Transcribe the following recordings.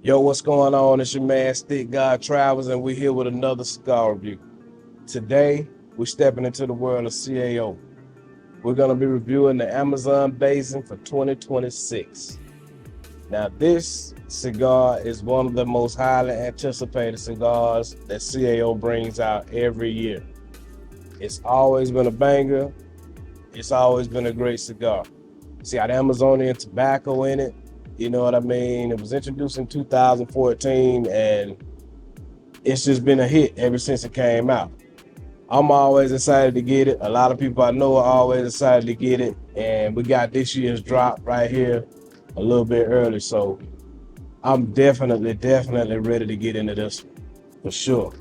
Yo, what's going on? It's your man StickGod Travels, and we're here with another cigar review. Today, we're stepping into the world of CAO. We're going to be reviewing the Amazon Basin for 2026. Now, this cigar is one of the most highly anticipated cigars that CAO brings out every year. It's always been a banger. It's always been a great cigar. See, got Amazonian tobacco in it. You know what I mean? It was introduced in 2014 and it's just been a hit ever since it came out. I'm always excited to get it. A lot of people I know are always excited to get it. And we got this year's drop right here a little bit early. So I'm definitely ready to get into this one, for sure.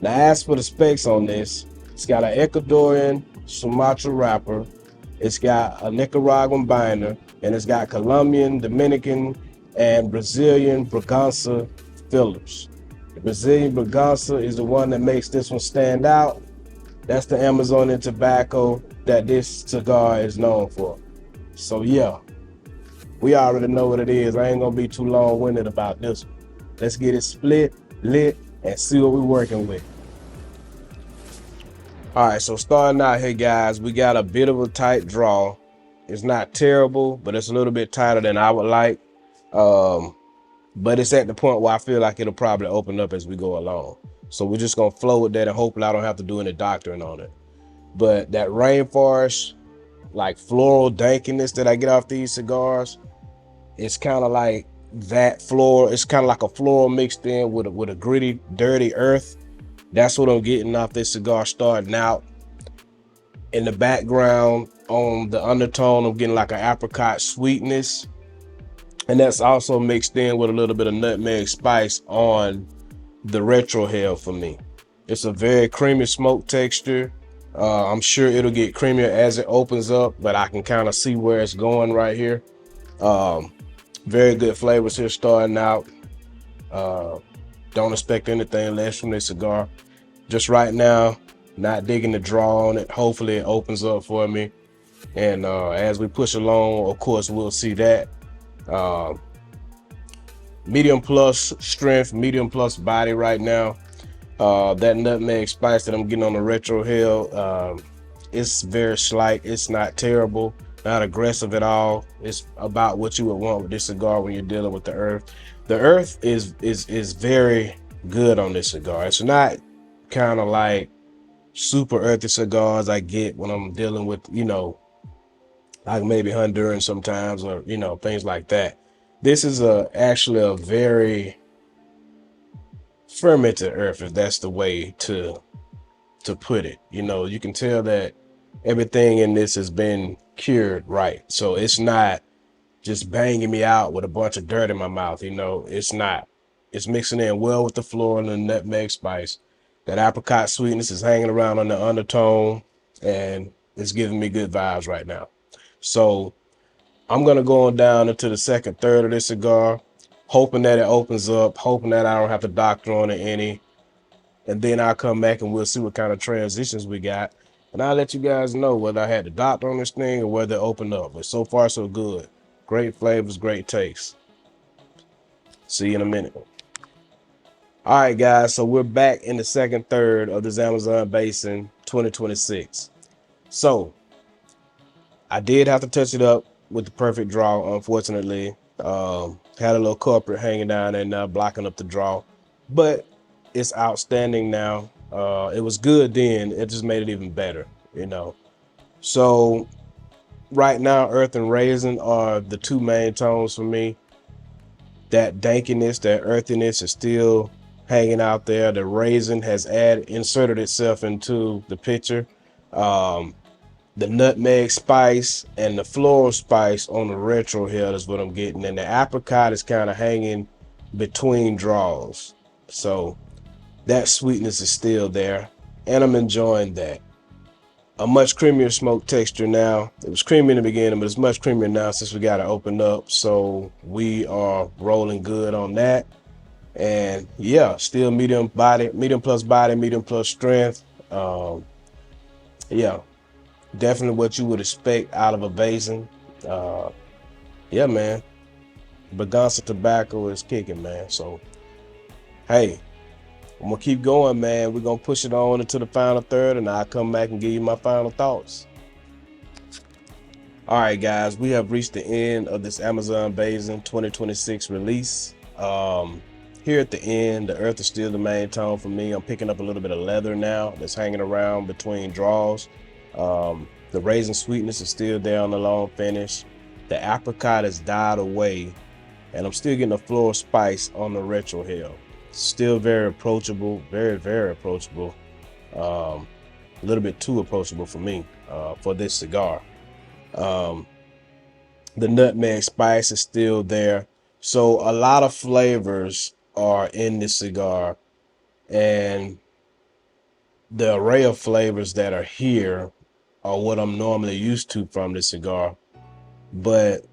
Now, as for the specs on this, it's got an Ecuadorian Sumatra wrapper. It's got a Nicaraguan binder, and it's got Colombian, Dominican, and Brazilian Braganza fillers. The Brazilian Braganza is the one that makes this one stand out. That's the Amazonian tobacco that this cigar is known for. So yeah, we already know what it is. I ain't gonna be too long-winded about this one. Let's get it split, lit, and see what we're working with. All right, so starting out here, guys, we got a bit of a tight draw. It's not terrible, but it's a little bit tighter than I would like. But it's at the point where I feel like it'll probably open up as we go along. So we're just gonna flow with that and hopefully I don't have to do any doctoring on it. But that rainforest, like floral dankiness that I get off these cigars, it's kind of like that floral. It's kind of like a floral mixed in with a gritty, dirty earth. That's what I'm getting off this cigar starting out. In the background, on the undertone, I'm getting like an apricot sweetness. And that's also mixed in with a little bit of nutmeg spice on the retrohale for me. It's a very creamy smoke texture. I'm sure it'll get creamier as it opens up, but I can kind of see where it's going right here. Very good flavors here starting out. Don't expect anything less from this cigar. Just right now, not digging the draw on it. Hopefully it opens up for me. And as we push along, of course, we'll see that. Medium plus strength, medium plus body right now. That nutmeg spice that I'm getting on the retrohale, it's very slight. It's not terrible, not aggressive at all. It's about what you would want with this cigar when you're dealing with the earth. The earth is very good on this cigar. It's not kind of like super earthy cigars I get when I'm dealing with, you know, like maybe Honduran sometimes, or, you know, things like that. This is actually a very fermented earth, if that's the way to put it. You know, you can tell that everything in this has been cured right. So it's not just banging me out with a bunch of dirt in my mouth. You know, it's not. It's mixing in well with the floral and the nutmeg spice. That apricot sweetness is hanging around on the undertone, and it's giving me good vibes right now. So I'm gonna go on down into the second third of this cigar, hoping that it opens up, hoping that I don't have to doctor on it any. And then I'll come back and we'll see what kind of transitions we got. And I'll let you guys know whether I had to doctor on this thing or whether it opened up. But so far, so good. Great flavors, great taste. See you in a minute. All right, guys, so we're back in the second third of this Amazon Basin 2026. So I did have to touch it up with the perfect draw, unfortunately. Had a little culprit hanging down and blocking up the draw, but it's outstanding now. It was good then, it just made it even better, you know. So right now, earth and raisin are the two main tones for me. That dankiness, that earthiness is still hanging out there. The raisin has inserted itself into the picture. The nutmeg spice and the floral spice on the retrohale is what I'm getting. And the apricot is kind of hanging between draws. So that sweetness is still there. And I'm enjoying that. A much creamier smoke texture now. It was creamy in the beginning, but it's much creamier now since we got it opened up. So we are rolling good on that. And yeah, still medium body, medium plus strength. Yeah. Definitely what you would expect out of a Basin. Yeah, man. Berganza tobacco is kicking, man. So, hey, I'm gonna keep going, man. We're gonna push it on into the final third, and I'll come back and give you my final thoughts. All right, guys, we have reached the end of this Amazon Basin 2026 release. Here at the end, the earth is still the main tone for me. I'm picking up a little bit of leather now that's hanging around between draws. The raisin sweetness is still there on the long finish. The apricot has died away, and I'm still getting a floral spice on the retrohale. Still very approachable, very, very approachable. A little bit too approachable for me for this cigar. The nutmeg spice is still there. So a lot of flavors are in this cigar, and the array of flavors that are here are what I'm normally used to from this cigar, but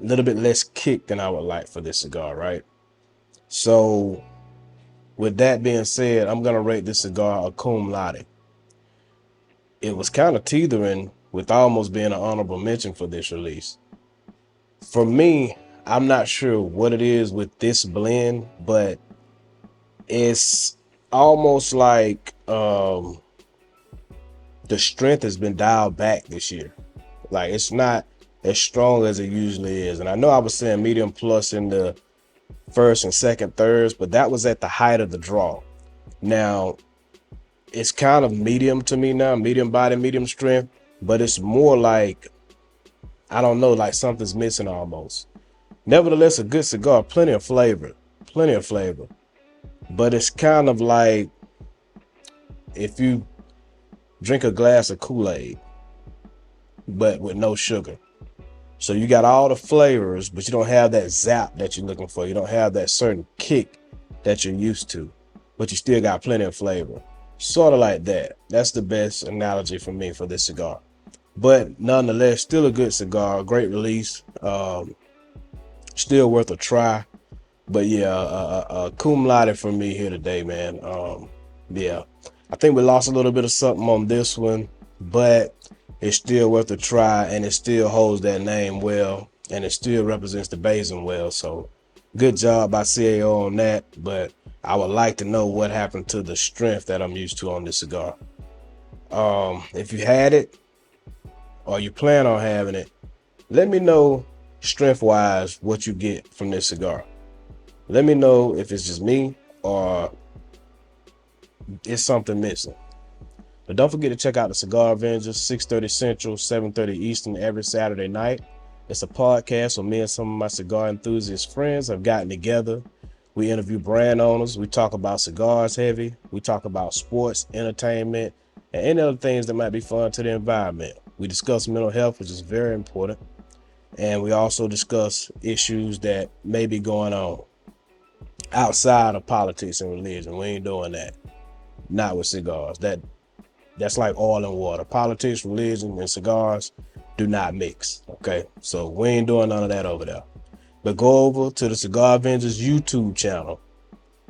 a little bit less kick than I would like for this cigar, right? So with that being said, I'm gonna rate this cigar a cum laude. It was kind of teetering with almost being an honorable mention for this release. For me, I'm not sure what it is with this blend, but it's almost like the strength has been dialed back this year. Like, it's not as strong as it usually is. And I know I was saying medium plus in the first and second thirds, but that was at the height of the draw. Now, it's kind of medium to me now, medium body, medium strength, but it's more like, I don't know, like something's missing almost. Nevertheless, a good cigar, plenty of flavor. But it's kind of like if you drink a glass of Kool-Aid, but with no sugar. So you got all the flavors, but you don't have that zap that you're looking for. You don't have that certain kick that you're used to, but you still got plenty of flavor. Sort of like that. That's the best analogy for me for this cigar. But nonetheless, still a good cigar, a great release. Still worth a try. But yeah, cum laude for me here today, man. Yeah, I think we lost a little bit of something on this one, but it's still worth a try, and it still holds that name well, and it still represents the Basin well. So good job by CAO on that. But I would like to know what happened to the strength that I'm used to on this cigar. If you had it or you plan on having it, let me know strength wise what you get from this cigar. Let me know if it's just me or it's something missing. But don't forget to check out the Cigar Avengers, 6:30 Central, 7:30 Eastern every Saturday night. It's a podcast where me and some of my cigar enthusiast friends have gotten together. We interview brand owners. We talk about cigars heavy. We talk about sports, entertainment, and any other things that might be fun to the environment. We discuss mental health, which is very important. And we also discuss issues that may be going on outside of politics and religion. We ain't doing that. Not with cigars. That's like oil and water. Politics, religion, and cigars do not mix. Okay, so we ain't doing none of that over there. But go over to the Cigar Avengers YouTube channel,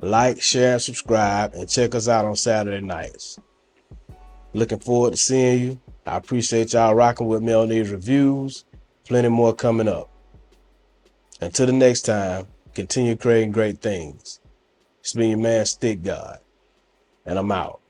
like, share, and subscribe, and check us out on Saturday nights. Looking forward to seeing you. I appreciate y'all rocking with me on these reviews. Plenty more coming up. Until the next time, continue creating great things. It's been your man, StickGod, and I'm out.